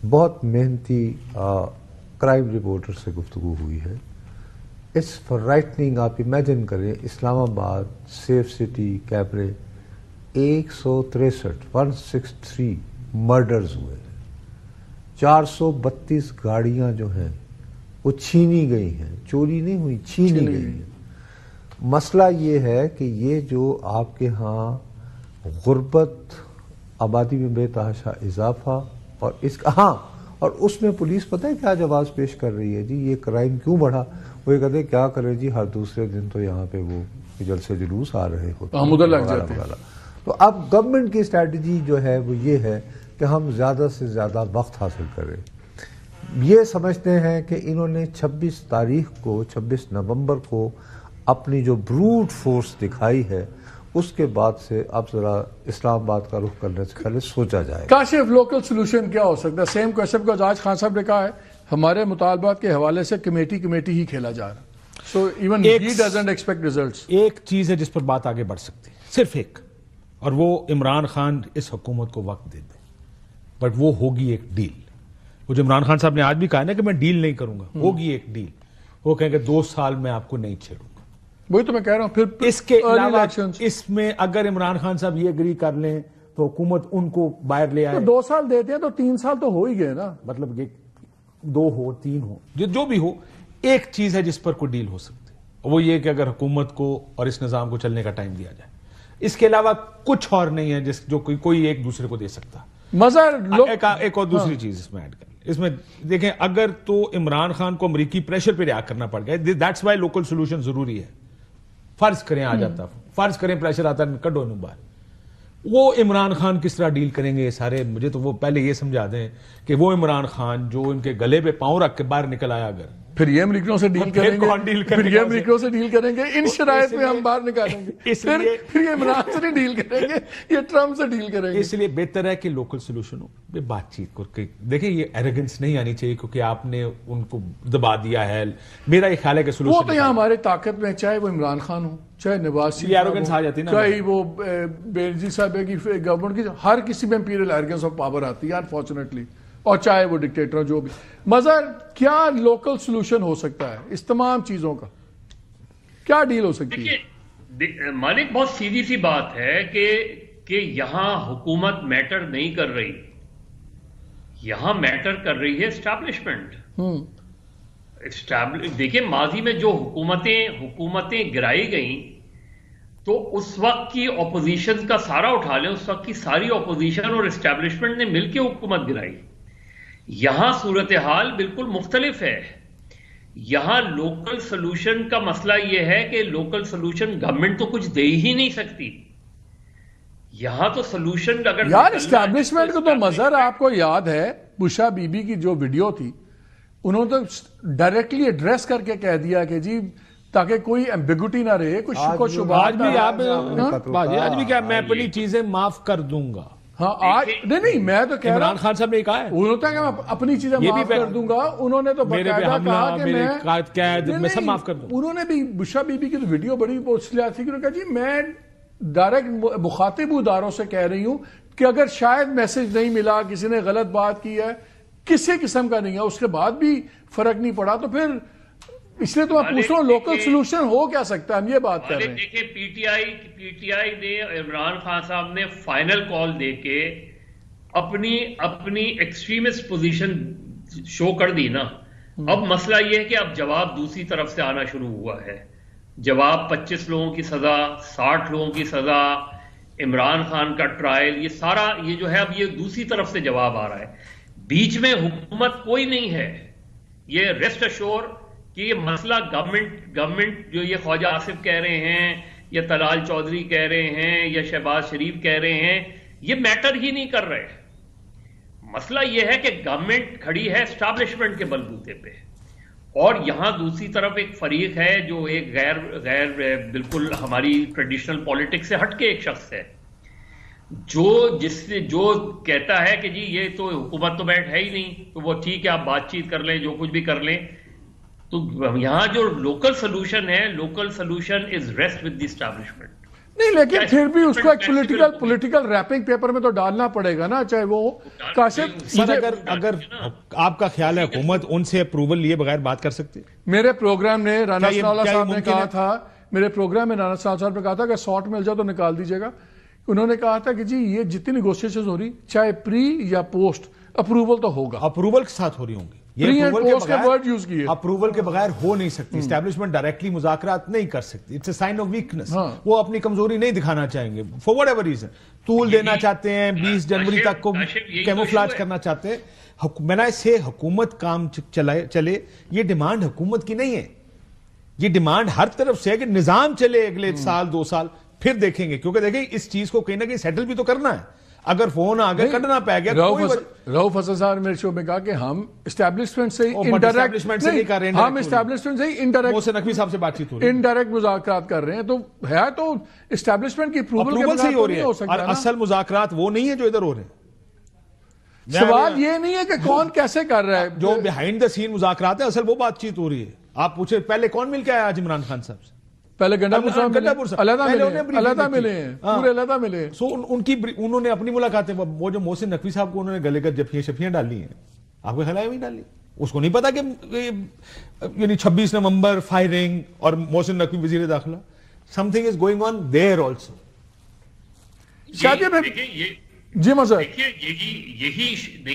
بہت محنتی کرائم رپورٹر سے گفتگو ہوئی ہے. It's frightening. آپ امیجن کریں اسلام آباد سیف سٹی کیبرے 163 مرڈرز ہوئے، 432 گاڑیاں جو ہیں وہ چھینی گئی ہیں، چوری نہیں ہوئی، چھینی گئی ہیں. مسئلہ یہ ہے کہ یہ جو آپ کے ہاں غربت، آبادی میں بے تحاشا اضافہ، اور اس کا اور اس میں پولیس پتہ ہے کیا جواز پیش کر رہی ہے؟ جی یہ کرائم کیوں بڑھا؟ وہ یہ کہتے ہیں کیا کرے جی، ہر دوسرے دن تو یہاں پہ وہ جلسے جلوس آ رہے ہوتے ہم ادھر لگ جاتے ہیں. تو اب گورنمنٹ کی اسٹریٹجی جو ہے وہ یہ ہے کہ ہم زیادہ سے زیادہ وقت حاصل کریں. یہ سمجھتے ہیں کہ انہوں نے 26 نومبر کو اپنی جو بروٹ فورس دکھائی ہے، اس کے بعد سے اب ذرا اسلام آباد کا رخ کرنے سے پہلے سوچا جائے. کاشف لوکل سولوشن کیا ہو سکتا ہے؟ سیم کوشچن کو آج خان صاحب نے کہا ہے ہمارے مطالبات کے حوالے سے کمیٹی ہی کھیلا جا رہا. So even he doesn't expect results. ایک چیز ہے جس پر بات آگے بڑھ سکتی ہے، صرف ایک، اور وہ عمران خان اس حکومت کو وقت دے دیں، بٹ وہ ہوگی ایک ڈیل. وہ جو عمران خان صاحب نے آج بھی کہا نا کہ میں ڈیل نہیں کروں گا، ہوگی ایک ڈیل. وہ کہیں گے 2 سال میں آپ کو نہیں چھیڑوں گا. وہی تو میں کہہ رہا ہوں. پھر اس کے علاوہ اس میں اگر عمران خان صاحب یہ اگری کر لیں تو حکومت ان کو باہر لے آئے. 2 سال دیتے ہیں تو 3 سال تو ہو ہی گئے نا. مطلب 2 ہو 3 ہو جو بھی ہو، ایک چیز ہے جس پر کوئی ڈیل ہو سکتی ہے، وہ یہ کہ اگر حکومت کو اور اس نظام کو چلنے کا ٹائم دیا جائے. اس کے علاوہ کچھ اور نہیں ہے جس جو کوئی ایک دوسرے کو دے سکتا. ایک اور دوسری چیز اس میں ایڈ کر اس میں دیکھیں، اگر تو عمران خان کو امریکی پریشر پہ رعایت کرنا پڑ گیا، دیٹس وائی لوکل سولوشن ضروری ہے. فرض کریں آ جاتا، فرض کریں پریشر آتا ہے، کڈو انہوں باہر. وہ عمران خان کس طرح ڈیل کریں گے سارے؟ مجھے تو وہ پہلے یہ سمجھا دیں کہ وہ عمران خان جو ان کے گلے پہ پاؤں رکھ کے باہر نکل آیا، اگر پھر یہ امریکیوں سے ڈیل کریں گے، پھر یہ امریکیوں سے ڈیل کریں گے، ان شرائط میں ہم باہر نکالیں گے. پھر یہ عمران سے نہیں ڈیل کریں گے، یہ ٹرمپ سے ڈیل کریں گے. اس لیے بہتر ہے کہ لوکل سولوشن ہو، بات چیت کر کے دیکھیں. یہ ایروگنس نہیں آنی چاہیے کیونکہ آپ نے ان کو دبا دیا ہے. میرا یہ خیال ہے کہ سولوشن وہ تو یہاں ہمارے طاقت میں، چاہے وہ عمران خان ہو، چاہے نواز شریف، ایروگنس آ جاتی ہے نا، چاہے وہ بینظیر صاحب کی گورنمنٹ کی، ہر کسی میں امپیریل ایروگنس آف پاور آتی ہے انفارچونیٹلی، اور چاہے وہ ڈکٹیٹر جو بھی. مظہر کیا لوکل سولوشن ہو سکتا ہے اس تمام چیزوں کا؟ کیا ڈیل ہو سکتی ہے؟ مالک بہت سیدھی سی بات ہے کہ یہاں حکومت میٹر نہیں کر رہی، یہاں میٹر کر رہی ہے اسٹیبلشمنٹ. دیکھیں ماضی میں جو حکومتیں گرائی گئیں تو اس وقت کی اپوزیشن کا سارا اٹھا لیں، اس وقت کی ساری اپوزیشن اور اسٹیبلشمنٹ نے مل کے حکومت گرائی. یہاں صورتحال بالکل مختلف ہے. یہاں لوکل سلوشن کا مسئلہ یہ ہے کہ لوکل سلوشن گورنمنٹ تو کچھ دے ہی نہیں سکتی. یہاں تو سلوشن اگر یار اسٹیبلشمنٹ کو تو مظہر آپ کو یاد ہے بشا بی بی کی جو ویڈیو تھی، انہوں نے تو ڈائریکٹلی ایڈریس کر کے کہہ دیا کہ جی تاکہ کوئی ایمبیگوٹی نہ رہے، کوئی شک و شبہات نہ رہے. آج بھی کیا میں اپنی چیزیں معاف کر دوں گا. ہاں آج نہیں میں تو کہہ رہا عمران خان صاحب نے کہا ہے انہوں نے کہا میں اپنی چیزیں معاف کر دوں گا. انہوں نے تو باقاعدہ کہا کہ میں سب معاف کر دوں. انہوں نے بھی بشرا بی بی کی تو ویڈیو بڑی پوچھلیا تھی کہ انہوں نے کہا جی میں ڈائریکٹ مخاطب اداروں سے کہہ رہی ہوں کہ اگر شاید میسج نہیں ملا, کسی نے غلط بات کی ہے, کسی قسم کا نہیں ہے, اس کے بعد بھی فرق نہیں پڑا, تو پھر اس لیے تو میں پوچھ رہا ہوں لوکل سولوشن ہو کیا سکتا ہے, ہم یہ بات کر رہے ہیں. دیکھیں پی ٹی آئی نے عمران خان صاحب نے فائنل کال دے کے اپنی ایکسٹریمسٹ پوزیشن شو کر دی نا. اب مسئلہ یہ ہے کہ اب جواب دوسری طرف سے آنا شروع ہوا ہے. جواب 25 لوگوں کی سزا, 60 لوگوں کی سزا, عمران خان کا ٹرائل, یہ سارا یہ جو ہے اب یہ دوسری طرف سے جواب آ رہا ہے. بیچ میں حکومت کوئی نہیں ہے. یہ ریسٹ اشور کہ یہ مسئلہ گورنمنٹ جو یہ خواجہ آصف کہہ رہے ہیں یا طلال چودھری کہہ رہے ہیں یا شہباز شریف کہہ رہے ہیں, یہ میٹر ہی نہیں کر رہے. مسئلہ یہ ہے کہ گورنمنٹ کھڑی ہے اسٹیبلشمنٹ کے بلبوتے پہ, اور یہاں دوسری طرف ایک فریق ہے جو ایک غیر بالکل ہماری ٹریڈیشنل پالیٹکس سے ہٹ کے ایک شخص ہے جو کہتا ہے کہ جی یہ تو حکومت تو بیٹھ ہے ہی نہیں, تو وہ ٹھیک ہے آپ بات چیت کر لیں, جو کچھ بھی کر لیں. تو یہاں جو لوکل سولوشن ہے, local solution is rest with the establishment. نہیں لیکن پھر بھی اس کو ایک پولیٹیکل ریپنگ پیپر میں تو ڈالنا پڑے گا نا, چاہے وہ کاشف. اگر آپ کا خیال ہے حکومت ان سے اپروول لیے بغیر بات کر سکتی؟ میرے پروگرام نے رانا ثناءاللہ صاحب نے کہا تھا, میرے پروگرام میں رانا ثناءاللہ صاحب نے کہا تھا کہ ساٹ مل جائے تو نکال دیجیے گا. انہوں نے کہا تھا کہ جی یہ جتنی نیگوشیشن ہو رہی چاہے پری یا پوسٹ اپروول تو ہوگا. اپروول کے ساتھ ہو رہی ہوں گی, اپروول کے بغیر ہو نہیں سکتی. اسٹیبلشمنٹ ڈائریکٹلی مذاکرات نہیں کر سکتی. It's a sign of weakness. وہ اپنی کمزوری نہیں دکھانا چاہیں گے فار واٹ ایور ریزن. طول دینا چاہتے ہیں, 20 جنوری تک کو کیموفلاج کرنا چاہتے ہیں. بنا سے حکومت کام چلے, یہ ڈیمانڈ حکومت کی نہیں ہے, یہ ڈیمانڈ ہر طرف سے ہے کہ نظام چلے اگلے سال 2 سال, پھر دیکھیں گے. کیونکہ دیکھیں اس چیز کو کہیں نہ کہیں سیٹل بھی تو کرنا ہے. اگر فون آگے کٹنا پہ گیا, رؤف حسن صاحب نے میرے شو میں کہا کہ ہم اسٹیبلشمنٹ سے انڈائریکٹ مذاکرات کر رہے ہیں, تو ہے تو اسٹیبلشمنٹ کی اپروول سے ہی ہو رہی ہے. اور اصل مذاکرات وہ نہیں ہے جو ادھر ہو رہے ہیں. سوال یہ نہیں ہے کہ کون کیسے کر رہا ہے, جو بیہائنڈ دا سین مذاکرات ہے اصل وہ بات چیت ہو رئی ہے. آپ پوچھیں پہلے کون مل کے آیا آج عمران خان صاحب سے؟ پہلے گنڈاپور صاحب علیحدہ ملے ہیں, پورے علیحدہ ملے ہیں. سو انہوں نے اپنی ملاقاتیں, وہ جو محسن نقوی صاحب کو انہوں نے گلے کر شفیاں ڈالی ہیں, آپ کو خیال ہے نہیں ڈالی؟ اس کو نہیں پتا کہ یعنی 26 نومبر فائرنگ اور محسن نقوی وزیر داخلہ, something is going on there also. جی مزہ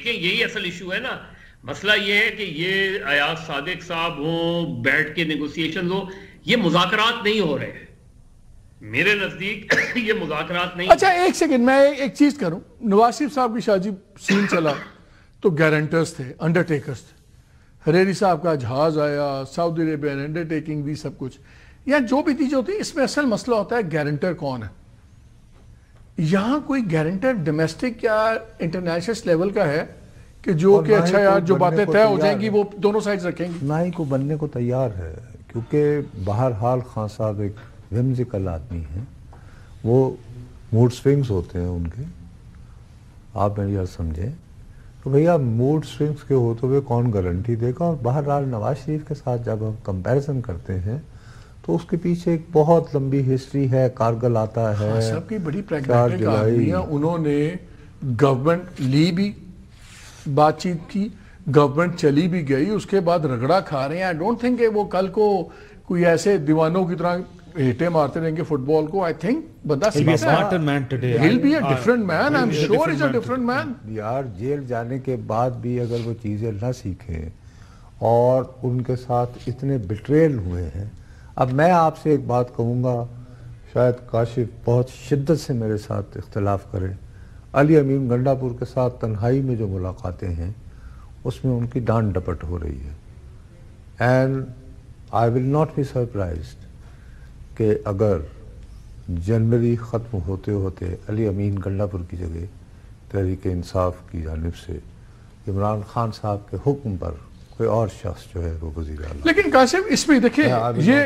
یہی اصل ایشو ہے نا. مسئلہ یہ ہے کہ یہ ایاز صادق صاحب ہوں, بیٹھ کے نیگوسیشن ہو, یہ مذاکرات نہیں ہو رہے میرے نزدیک. یہ مذاکرات نہیں. اچھا ایک سیکنڈ میں ایک چیز کروں. نواز شریف صاحب کی شادی سین چلا تو گارنٹرز تھے, انڈرٹیکرز تھے. حریری صاحب کا جہاز آیا, سعودی عربین انڈرٹیکنگ بھی, سب کچھ. یا جو بھی چیز ہوتی ہے اس میں اصل مسئلہ ہوتا ہے گارنٹر کون ہے. یہاں کوئی گارنٹر ڈومیسٹک یا انٹرنیشنل لیول کا ہے کہ جو کہ اچھا یار جو باتیں طے ہو جائیں گی وہ دونوں سائڈز رکھیں گی؟ نہ ہی کو بننے کو تیار ہے, کیونکہ بہرحال خان صاحب ایک ومزیکل آدمی ہیں. وہ موڈ سوئنگز ہوتے ہیں ان کے, آپ میری بات سمجھیں. تو بھیا موڈ سوئنگز کے ہوتے ہوئے کون گارنٹی دے گا؟ اور بہرحال نواز شریف کے ساتھ جب ہم کمپیریزن کرتے ہیں تو اس کے پیچھے ایک بہت لمبی ہسٹری ہے. کارگل آتا ہے, سب کی بڑی پریگنیٹک آدمی ہے. انہوں نے گورنمنٹ لی بھی, بات چیت کی, گورنمنٹ چلی بھی گئی, اس کے بعد رگڑا کھا رہے ہیں. آئی ڈونٹ تھنک کہ وہ کل کو کوئی ایسے دیوانوں کی طرح ہیٹے مارتے رہیں گے فٹ بال کو. آئی تھنک بندہ he'll be a different man. I'm sure he's a different man. یار جیل جانے کے بعد بھی اگر وہ چیزیں نہ سیکھیں اور ان کے ساتھ اتنے بٹریل ہوئے ہیں. اب میں آپ سے ایک بات کہوں گا, شاید کاشف بہت شدت سے میرے ساتھ اختلاف کرے. علی امین گنڈاپور کے ساتھ تنہائی میں جو ملاقاتیں ہیں اس میں ان کی ڈانٹ ڈپٹ ہو رہی ہے. And I will not be surprised کہ اگر جنوری ختم ہوتے ہوتے علی امین گنڈاپور کی جگہ تحریک انصاف کی جانب سے عمران خان صاحب کے حکم پر کوئی اور شخص جو ہے وہ وزیر اعلیٰ. لیکن قاسم اس میں دیکھیں یہ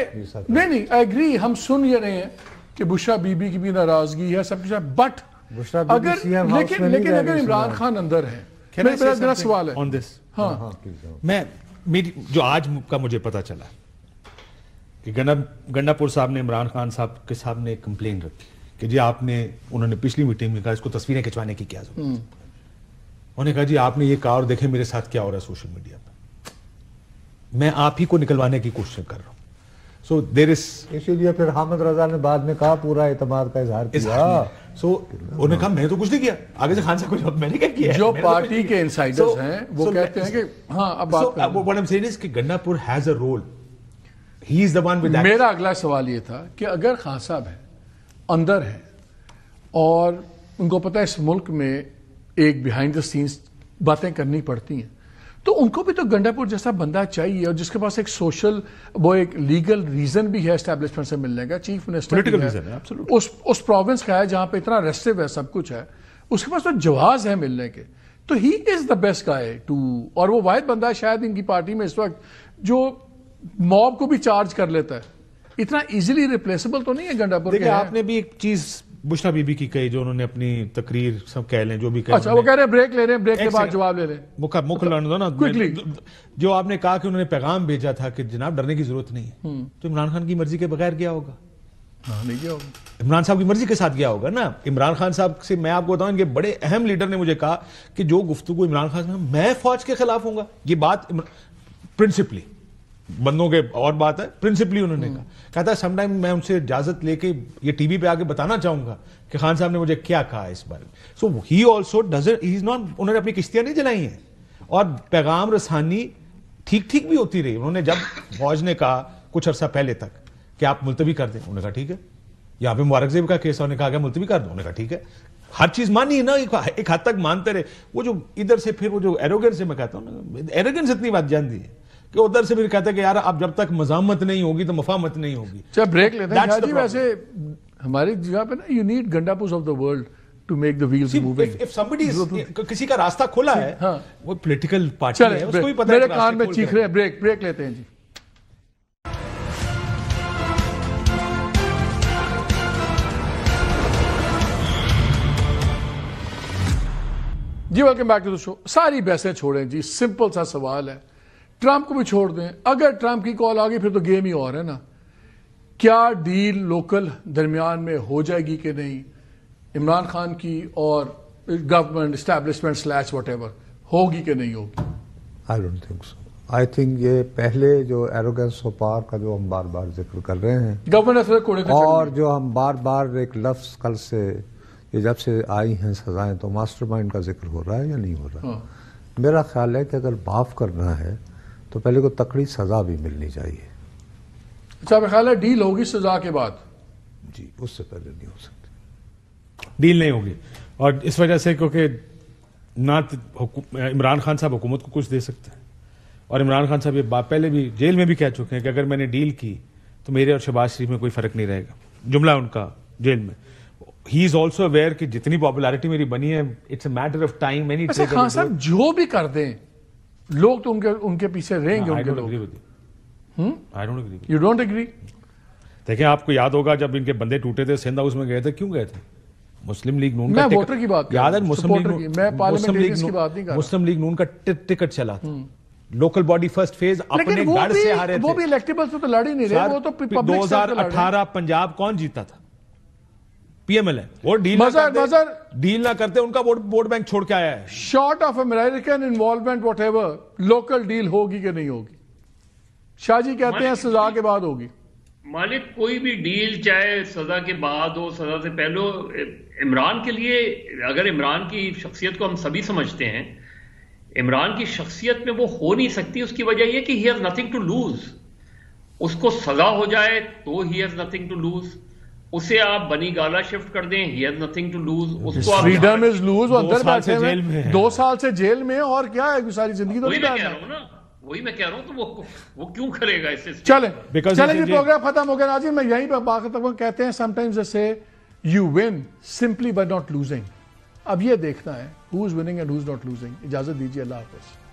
نہیں, آئی ایگری, ہم سن یہ رہے ہیں کہ بشرا بی بی کی بھی ناراضگی ہے, سب کچھ ہے, بٹ اگر لیکن اگر عمران خان اندر ہے، میرا سوال ہے آن دس، ہاں میری جو آج کا مجھے پتا چلا کہ گنڈا پور صاحب نے عمران خان صاحب کے سامنے ایک کمپلین رکھی کہ جی آپ نے، انہوں نے پچھلی میٹنگ میں کہا اس کو تصویریں کھنچوانے کی کیا ضرورت ہے، انہوں نے کہا جی آپ نے یہ کہا اور دیکھیں میرے ساتھ کیا ہو رہا ہے سوشل میڈیا پہ، میں آپ ہی کو نکلوانے کی کوشش کر رہا ہوں. سو دیر از، اسی لیے پھر حامد رضا نے بعد میں کہا پورا اعتماد کا اظہار کیا. سو انہوں نے کہا میں تو کچھ نہیں کیا، آگے سے خان صاحب کو میں نے کیا کیا، جو پارٹی کے انسائڈرز ہیں وہ کہتے ہیں کہ ہاں اب بات what I'm saying is کہ گنڈا پور has a role. He is the one with that. میرا اگلا سوال یہ تھا کہ اگر خان صاحب ہیں، اندر ہیں، اور ان کو پتہ ہے اس ملک میں ایک بیہائنڈ دا سینس باتیں کرنی پڑتی ہیں، تو ان کو بھی تو گنڈا پور جیسا بندہ چاہیے، اور جس کے پاس ایک سوشل، وہ ایک لیگل ریزن بھی ہے اسٹیبلشمنٹ سے ملنے کا، چیف منسٹر اس پروونس کا ہے جہاں پہ اتنا ریسٹو ہے، سب کچھ ہے، اس کے پاس تو جواز ہے ملنے کے، تو ہی از دا بیسٹ گائے ٹو، اور وہ واحد بندہ ہے شاید ان کی پارٹی میں اس وقت جو موب کو بھی چارج کر لیتا ہے. اتنا ایزیلی ریپلیسبل تو نہیں ہے گنڈا پور. دیکھیں آپ نے بھی ایک چیز بشرا بی بی کی کہی، جو انہوں نے اپنی تقریر سب کہہ لیں جو بھی کہہ، اچھا وہ کہہ رہے ہیں بریک لے رہے ہیں، بریک کے بعد جواب لے لیں، مکھ لڑنے دو نا. جو آپ نے کہا کہ انہوں نے پیغام بھیجا تھا کہ جناب ڈرنے کی ضرورت نہیں ہے، تو عمران خان کی مرضی کے بغیر کیا ہوگا؟ نہیں کیا ہوگا، عمران صاحب کی مرضی کے ساتھ کیا ہوگا نا. عمران خان صاحب سے میں آپ کو بتاؤں، ان کے بڑے اہم لیڈر نے مجھے کہا کہ جو گفتگو عمران خان صاحب، میں فوج کے خلاف ہوں گا، یہ بات پرنسپلی بندوں کے اور بات ہے، پرنسپلی انہوں نے کہا تھا سم ٹائم میں ان سے اجازت لے کے یہ ٹی وی پہ آ کے بتانا چاہوں گا کہ خان صاحب نے مجھے کیا کہا اس بارے میں. So he also doesn't, he is not, انہوں نے اپنی کشتیاں نہیں جلائی ہیں، اور پیغام رسانی ٹھیک بھی ہوتی رہی. انہوں نے جب فوج نے کہا کچھ عرصہ پہلے تک کہ آپ ملتوی کر دیں، انہوں نے کہا ٹھیک ہے. یہاں پہ مبارک زیب کا کیس ہے، انہوں نے کہا کہ ملتوی کر دیں، انہوں نے کہا ٹھیک ہے. ہر چیز مانی ہے نا، ایک حد تک مانتے رہے. وہ جو ادھر سے پھر وہ جو ایروگنس ہے، میں کہتا ہوں نا، ایروگنس اتنی بات جانتی ہے کہ ادھر سے پھر کہتا ہے کہ یار اب جب تک مزاحمت نہیں ہوگی تو مفاہمت نہیں ہوگی. چل بریک لیتے ہیں جی. ویسے ہماری جگہ پہ نا you need Gandapurs of the world to make the wheels moving. If somebody کسی کا راستہ کھلا ہے، وہ پولیٹیکل پارٹی ہے، اس کو بھی پتہ ہے. میرے کان میں چیخ رہے ہیں، بریک لیتے ہیں جی. جی ویلکم بیک ٹو دا شو. ساری بحثیں چھوڑیں جی، سمپل سا سوال ہے، ٹرمپ کو بھی چھوڑ دیں. اگر ٹرمپ کی کال آ گئی پھر تو گیم ہی اور ہے نا. کیا ڈیل لوکل درمیان میں ہو جائے گی کہ نہیں؟ عمران خان کی اور government establishment slash what ever ہوگی کہ نہیں ہوگی؟ آئی don't think so. I think یہ پہلے جو ایروگنس و پار کا جو ہم بار بار ذکر کر رہے ہیں، گورنمنٹ اور جو ہم بار بار ایک لفظ کل سے یہ جب سے آئی ہیں سزائیں، تو ماسٹر مائنڈ کا ذکر ہو رہا ہے یا نہیں ہو رہا؟ میرا خیال ہے کہ اگر معاف کرنا ہے تو پہلے کو تکڑی سزا بھی ملنی چاہیے. اچھا میرا خیال ہے ڈیل ہوگی سزا کے بعد. جی اس سے پہلے نہیں ہو سکتی ڈیل، نہیں ہوگی. اور اس وجہ سے کیونکہ نہ عمران خان صاحب حکومت کو کچھ دے سکتے ہیں، اور عمران خان صاحب یہ بات پہلے بھی جیل میں بھی کہہ چکے ہیں کہ اگر میں نے ڈیل کی تو میرے اور شہباز شریف میں کوئی فرق نہیں رہے گا. جملہ ان کا جیل میں. ہی از آلسو اویئر کہ جتنی پاپولیرٹی میری بنی ہے، it's a matter of time. ایسے خان صاحب جو بھی کر دیں لوگ تو ان کے پیچھے رہیں گے. You don't agree? دیکھیں آپ کو یاد ہوگا جب ان کے بندے ٹوٹے تھے، سندھ ہاؤس میں گئے تھے، کیوں گئے تھے؟ مسلم لیگ نون کا ووٹر کی بات یاد ہے، مسلم لیگ نون کا ٹکٹ چلا تھا. لوکل باڈی فرسٹ فیز اپنے گھر سے ہارے تھے. وہ بھی الیکٹیبل سے تو لڑ ہی نہیں رہے. وہ تو 2018 پنجاب کون جیتا تھا؟ پی ایم ایل ہے. وہ ڈیل نہ کرتے، ان کا ووٹ بینک چھوڑ کے آیا ہے. Short of American involvement whatever, local deal ہوگی کہ نہیں ہوگی؟ شاہ جی کہتے ہیں سزا کے بعد ہوگی. مالک کوئی بھی ڈیل چاہے سزا کے بعد ہو سزا سے پہلے، عمران کے لیے، اگر عمران کی شخصیت کو ہم سبھی سمجھتے ہیں، عمران کی شخصیت میں وہ ہو نہیں سکتی. اس کی وجہ یہ کہ he has nothing to lose. اس کو سزا ہو جائے تو he has nothing to lose. اسے آپ بنی گالا شفٹ کر دیں، he has nothing to lose. اس کو فریڈم از لوز. وہ اندر بیٹھے ہوئے 2 سال سے جیل میں، اور کیا ہے ساری زندگی تو نہیں بیٹھنا. وہی میں کہہ رہا ہوں، تو وہ کیوں کرے گا اس سے؟ چلیں جی، پروگرام ختم ہو گیا ناظرین. میں یہیں پہ باقی تک کہتے ہیں سم ٹائمز دے سے you one simply by not losing. اب یہ دیکھنا ہے who is winning and who is not losing. اجازت دیجیے، اللہ حافظ.